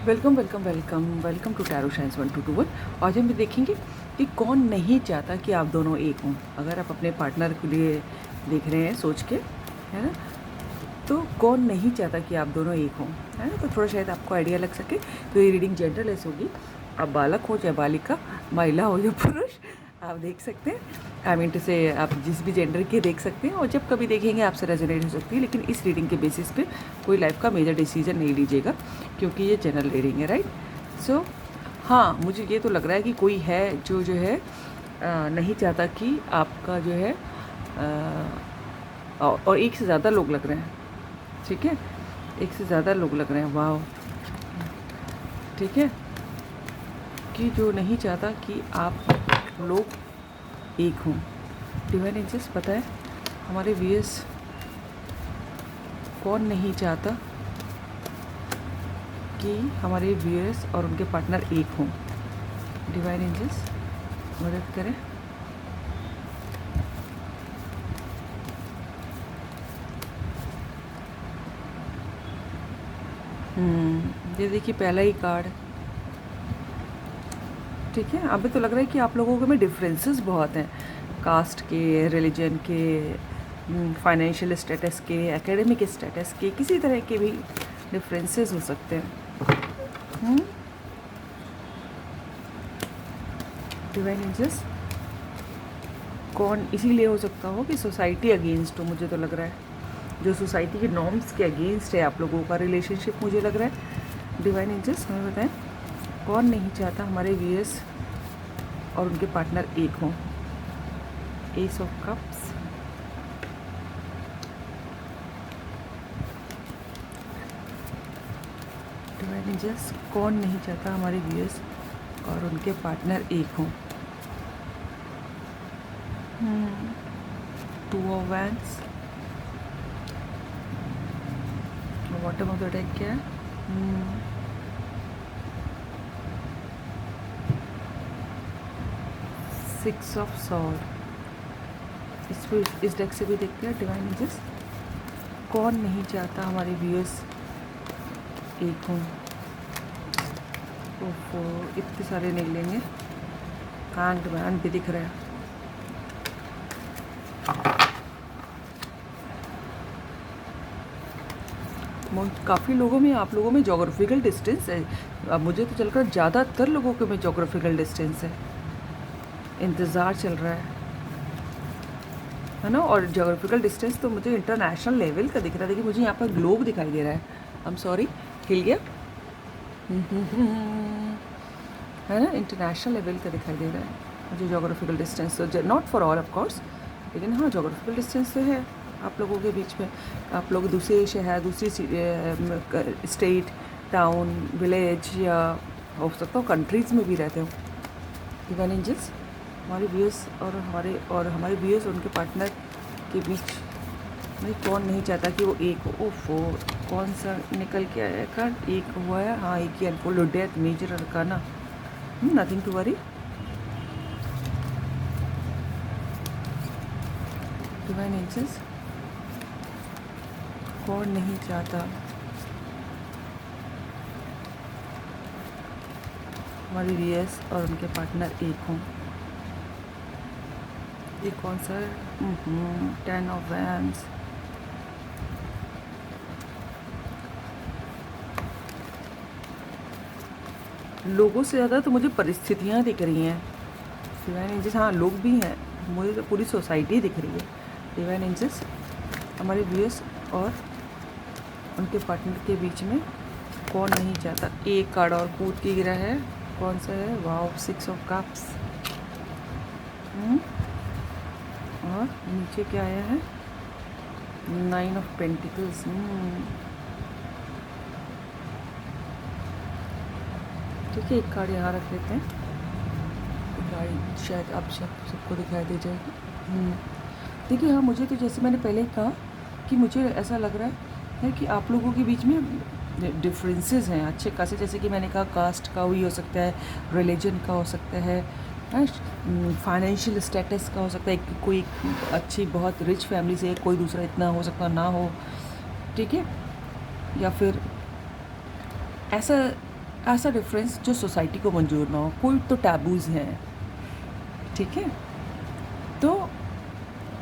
Welcome welcome welcome welcome to tarot science 1221। आज हम देखेंगे कि कौन नहीं चाहता कि आप दोनों एक हों। अगर आप अपने पार्टनर के लिए देख रहे हैं सोच के, है ना, तो कौन नहीं चाहता कि आप दोनों एक हों, है ना। तो थोड़ा शायद आपको आइडिया लग सके। तो ये रीडिंग जेंडरलेस होगी। आप बालक हो या बालिका, महिला हो या पुरुष, आप देख सकते हैं। आई मीन टू से आप जिस भी जेंडर के देख सकते हैं, और जब कभी देखेंगे आपसे रेजोनेट हो सकती है। लेकिन इस रीडिंग के बेसिस पे कोई लाइफ का मेजर डिसीजन नहीं लीजिएगा, क्योंकि ये जनरल रीडिंग है, राइट। सो हाँ, मुझे ये तो लग रहा है कि कोई है जो है नहीं चाहता कि आपका जो है और एक से ज़्यादा लोग लग रहे हैं, ठीक है। एक से ज़्यादा लोग लग रहे हैं, वाह, ठीक है। कि जो नहीं चाहता कि आप लोग एक हों। डिवाइन एंजल्स पता है हमारे व्यूअर्स कौन नहीं चाहता कि हमारे व्यूअर्स और उनके पार्टनर एक हों। डिवाइन एंजल्स मदद करें। ये देखिए पहला ही कार्ड, ठीक है। अभी तो लग रहा है कि आप लोगों में डिफरेंसेस बहुत हैं, कास्ट के, रिलीजन के, फाइनेंशियल स्टेटस के, एकेडमिक स्टेटस के, किसी तरह के भी डिफरेंसेस हो सकते हैं। डिवाइन एंजल्स कौन इसीलिए हो सकता हो कि सोसाइटी अगेंस्ट हो, मुझे तो लग रहा है। जो सोसाइटी के नॉर्म्स के अगेंस्ट है आप लोगों का रिलेशनशिप, मुझे लग रहा है। डिवाइन एंजल्स हमें बताएं कौन नहीं चाहता हमारे व्यूअर्स और उनके पार्टनर एक हों। Ace of cups, divine angels कौन नहीं चाहता हमारे व्यूअर्स और उनके पार्टनर एक हों। Two of wands, bottom of the deck क्या है? Six of sword. इस डेक से भी देखते हैं डिवाइन एंजल्स कौन नहीं चाहता हमारे व्यूअर्स एक हों। ओफो, इतने सारे नहीं लेंगे। हैंग्ड मैन भी दिख रहा है। काफ़ी लोगों में, आप लोगों में जोग्राफिकल डिस्टेंस है। अब मुझे तो चल कर ज़्यादातर लोगों के में जोग्राफिकल डिस्टेंस है, इंतज़ार चल रहा है ना। और जोग्राफिकल डिस्टेंस तो मुझे इंटरनेशनल लेवल का दिख रहा है। देखिए मुझे यहाँ पर ग्लोब दिखाई दे रहा है। आई एम सॉरी, हिल गया है ना। इंटरनेशनल लेवल का दिखाई दे रहा है मुझे जोग्राफिकल डिस्टेंस। तो not for all of course, लेकिन हाँ जोग्राफिकल डिस्टेंस तो है आप लोगों के बीच में। आप लोग दूसरे शहर, दूसरी स्टेट, टाउन, विलेज या हो सकता हो कंट्रीज़ में भी रहते हो। डिवाइन एंजल्स हमारे व्यूअर्स और हमारे व्यूअर्स और उनके पार्टनर के बीच में कौन नहीं चाहता कि वो एक हो। ओफो, कौन सा निकल के आया कार्ड? एक हुआ है, हाँ एक ही unfold, death, major arcana, nothing to worry. Divine angels कौन नहीं चाहता हमारी व्यूअर्स और उनके पार्टनर एक हों। ये कौन सा है? 10 ऑफ वैंड्स। लोगों से ज़्यादा तो मुझे परिस्थितियाँ दिख रही हैं डिवाइन एंजल्स। हाँ लोग भी हैं, मुझे तो पूरी सोसाइटी दिख रही है। डिवाइन एंजल्स हमारे व्यूअर्स और उनके पार्टनर के बीच में कौन नहीं चाहता। एक कार्ड और कूद के गिरा है, कौन सा है? Wow, 6 of cups. और नीचे क्या आया है? 9 ऑफ पेंटिकल्स। ठीक है, एक कार्ड यहाँ रख लेते हैं। गाड़ी शायद अब सबको दिखाई दे जाएगी। देखिए हाँ, मुझे तो जैसे मैंने पहले ही कहा कि मुझे ऐसा लग रहा है कि आप लोगों के बीच में डिफरेंसेस हैं अच्छे खासे। जैसे कि मैंने कहा कास्ट का भी हो सकता है, रिलीजन का हो सकता है, फाइनेंशियल स्टेटस का हो सकता है। कोई अच्छी बहुत रिच फैमिली से, कोई दूसरा इतना हो सकता ना हो, ठीक है। या फिर ऐसा ऐसा डिफरेंस जो सोसाइटी को मंजूर ना हो। कोई तो टैबूज़ हैं, ठीक है। तो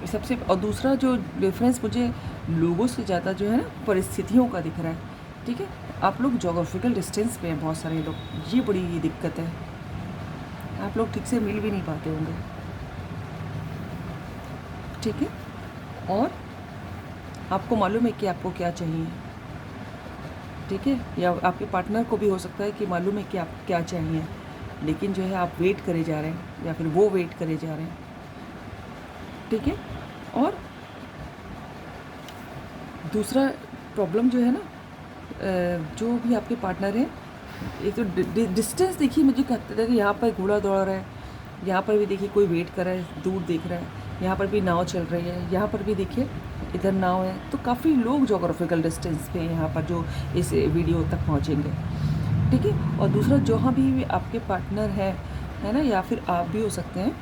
सबसे और दूसरा जो डिफरेंस मुझे लोगों से ज़्यादा जो है ना परिस्थितियों का दिख रहा है, ठीक है। आप लोग जोग्राफिकल डिस्टेंस पे हैं बहुत सारे लोग, ये बड़ी ये दिक्कत है। आप लोग ठीक से मिल भी नहीं पाते होंगे, ठीक है। और आपको मालूम है कि आपको क्या चाहिए, ठीक है। या आपके पार्टनर को भी हो सकता है कि मालूम है कि आप क्या चाहिए, लेकिन जो है आप वेट करे जा रहे हैं या फिर वो वेट करे जा रहे हैं, ठीक है। और दूसरा प्रॉब्लम जो है ना, जो भी आपके पार्टनर हैं, एक तो डिस्टेंस देखिए, मुझे कहता है कि यहाँ पर घोड़ा दौड़ रहा है, यहाँ पर भी देखिए कोई वेट कर रहा है, दूर देख रहा है, यहाँ पर भी नाव चल रही है, यहाँ पर भी देखिए इधर नाव है। तो काफ़ी लोग जोग्राफिकल डिस्टेंस पे यहाँ पर जो इस वीडियो तक पहुँचेंगे, ठीक है। और दूसरा जहाँ भी आपके पार्टनर है ना, या फिर आप भी हो सकते हैं,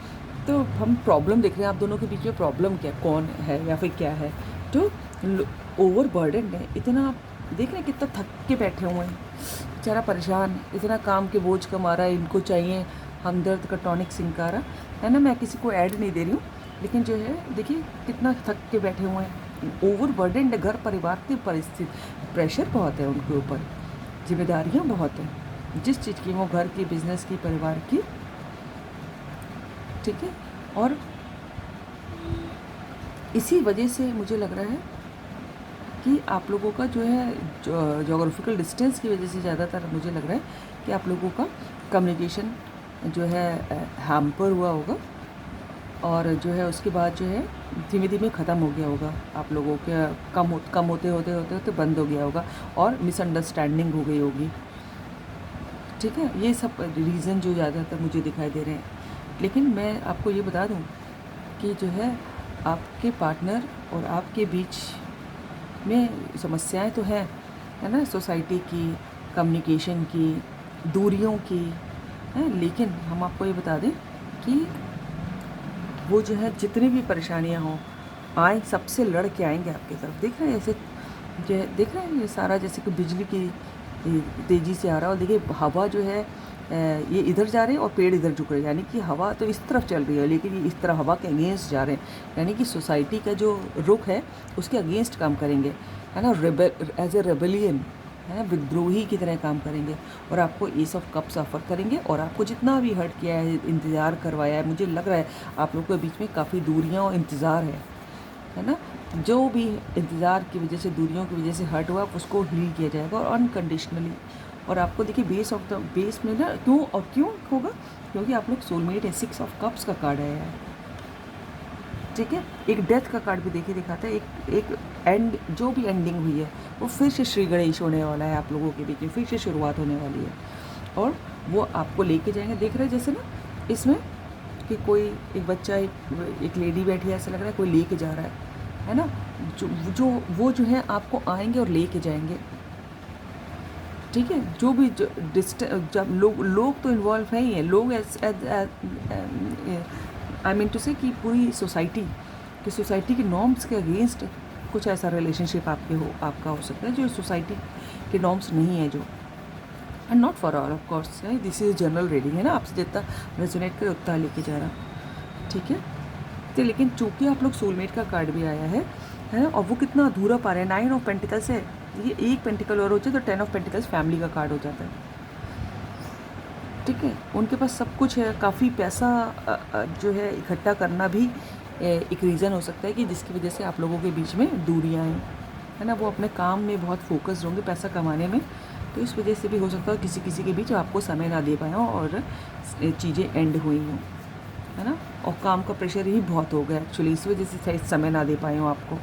तो हम प्रॉब्लम देख रहे हैं आप दोनों के बीच में प्रॉब्लम क्या, कौन है या फिर क्या है। तो ओवर बर्डन है, इतना देख रहे हैं कितना थक के बैठे हुए हैं, बेचारा परेशान, इतना काम के बोझ का मारा, इनको चाहिए हमदर्द का टॉनिक सिंकारा, है ना। मैं किसी को ऐड नहीं दे रही हूँ, लेकिन जो है देखिए कितना थक के बैठे हुए हैं, ओवर बर्डन है। घर परिवार की परिस्थिति, प्रेशर बहुत है उनके ऊपर, जिम्मेदारियाँ बहुत हैं, जिस चीज़ की, वो घर की, बिजनेस की, परिवार की, ठीक है। और इसी वजह से मुझे लग रहा है कि आप लोगों का जो है जोग्राफिकल डिस्टेंस की वजह से ज़्यादातर मुझे लग रहा है कि आप लोगों का कम्युनिकेशन जो है हैम्पर हुआ होगा, और जो है उसके बाद जो है धीमे धीमे ख़त्म हो गया होगा आप लोगों के, कम होते होते होते होते बंद हो गया होगा, और मिसअंडरस्टैंडिंग हो गई होगी, ठीक है। ये सब रीज़न जो ज़्यादातर मुझे दिखाई दे रहे हैं। लेकिन मैं आपको ये बता दूं कि जो है आपके पार्टनर और आपके बीच में समस्याएं तो हैं, है ना, सोसाइटी की, कम्युनिकेशन की, दूरियों की, है। लेकिन हम आपको ये बता दें कि वो जो है जितनी भी परेशानियां हों, आए सबसे लड़ के आएंगे आपकी तरफ। देख रहे हैं ऐसे, जो देख रहे हैं ये सारा जैसे कि बिजली की तेज़ी से आ रहा है, और देखिए हवा जो है ये इधर जा रहे हैं और पेड़ इधर झुक रहे हैं, यानी कि हवा तो इस तरफ चल रही है, लेकिन ये इस तरह हवा के अगेंस्ट जा रहे हैं, यानी कि सोसाइटी का जो रुख है उसके अगेंस्ट काम करेंगे, है ना। एज ए रेबेलियन, है ना, विद्रोही की तरह काम करेंगे, और आपको एस ऑफ कप्स ऑफर करेंगे, और आपको जितना भी हर्ट किया है, इंतज़ार करवाया है, मुझे लग रहा है आप लोगों के बीच में काफ़ी दूरियाँ और इंतज़ार है ना। जो भी इंतज़ार की वजह से, दूरियों की वजह से हर्ट हुआ, उसको हील किया जाएगा, और अनकंडीशनली। और आपको देखिए बेस में ना क्यों होगा, क्योंकि आप लोग सोलमेट है। 6 ऑफ कप्स का कार्ड है यार, ठीक है। एक डेथ का कार्ड भी देखिए दिखाता है, एक एंड, जो भी एंडिंग हुई है वो फिर से श्री गणेश होने वाला है आप लोगों के बीच में, फिर से शुरुआत होने वाली है, और वो आपको लेके जाएंगे। देख रहे हैं जैसे ना इसमें कि कोई एक बच्चा, एक लेडी बैठी है, ऐसा लग रहा है कोई लेके जा रहा है ना। वो जो है आपको आएंगे और लेके जाएंगे, ठीक है। जो भी जब लोग तो इन्वॉल्व है ही है, लोग आई मीन टू से कि पूरी सोसाइटी की नॉर्म्स के अगेंस्ट कुछ ऐसा रिलेशनशिप आपका हो सकता है जो सोसाइटी के नॉर्म्स नहीं है, जो and not for all of course, this is general reading, है ना। आपसे जितना रेजोनेट करे उतना लेके जा रहा, ठीक है। तो लेकिन चूँकि आप लोग सोलमेट का कार्ड भी आया है ना, और वो कितना अधूरा पा रहे हैं, 9 ऑफ पेंटिकल्स है, ये एक पेंटिकल और हो जाए तो 10 ऑफ पेंटिकल्स फैमिली का कार्ड हो जाता है, ठीक है। उनके पास सब कुछ है, काफ़ी पैसा जो है इकट्ठा करना भी एक रीज़न हो सकता है कि जिसकी वजह से आप लोगों के बीच में दूरियां हैं, है ना। वो अपने काम में बहुत फोकस्ड होंगे, पैसा कमाने में, तो इस वजह से भी हो सकता है किसी के बीच आपको समय ना दे पाए हों और चीज़ें एंड हुई हों, है ना। और काम का प्रेशर ही बहुत हो गया एक्चुअली, इस वजह से शायद समय ना दे पाए हों आपको।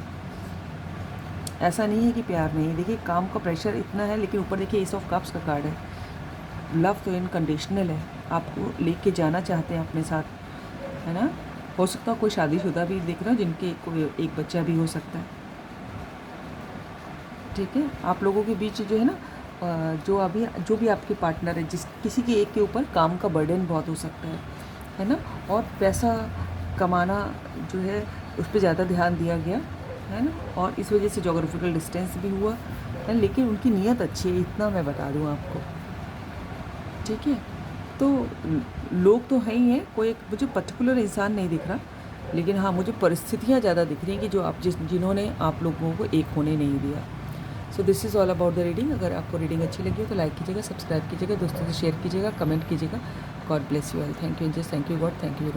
ऐसा नहीं है कि प्यार नहीं है, देखिए काम का प्रेशर इतना है, लेकिन ऊपर देखिए एस ऑफ कप्स का कार्ड है। लव तो इनकंडीशनल है, आपको लेके जाना चाहते हैं अपने साथ, है ना। हो सकता है कोई शादीशुदा भी देख रहा हो, जिनके कोई एक बच्चा भी हो सकता है, ठीक है। आप लोगों के बीच जो है ना, जो भी आपके पार्टनर है, किसी के एक के ऊपर काम का बर्डन बहुत हो सकता है ना। और पैसा कमाना जो है उस पर ज़्यादा ध्यान दिया गया, है ना, और इस वजह से जोग्राफिकल डिस्टेंस भी हुआ है, लेकिन उनकी नीयत अच्छी है, इतना मैं बता दूँ आपको, ठीक है। तो लोग तो हैं ही हैं, कोई एक मुझे पर्टिकुलर इंसान नहीं दिख रहा, लेकिन हाँ मुझे परिस्थितियाँ ज़्यादा दिख रही हैं कि जो आप जिन्होंने आप लोगों को एक होने नहीं दिया। So this is all about the reading. अगर आपको रीडिंग अच्छी लगी हो तो लाइक कीजिएगा, सब्सक्राइब कीजिएगा, दोस्तों से शेयर कीजिएगा, कमेंट कीजिएगा। God bless you all. Thank you angels, thank you God, thank you.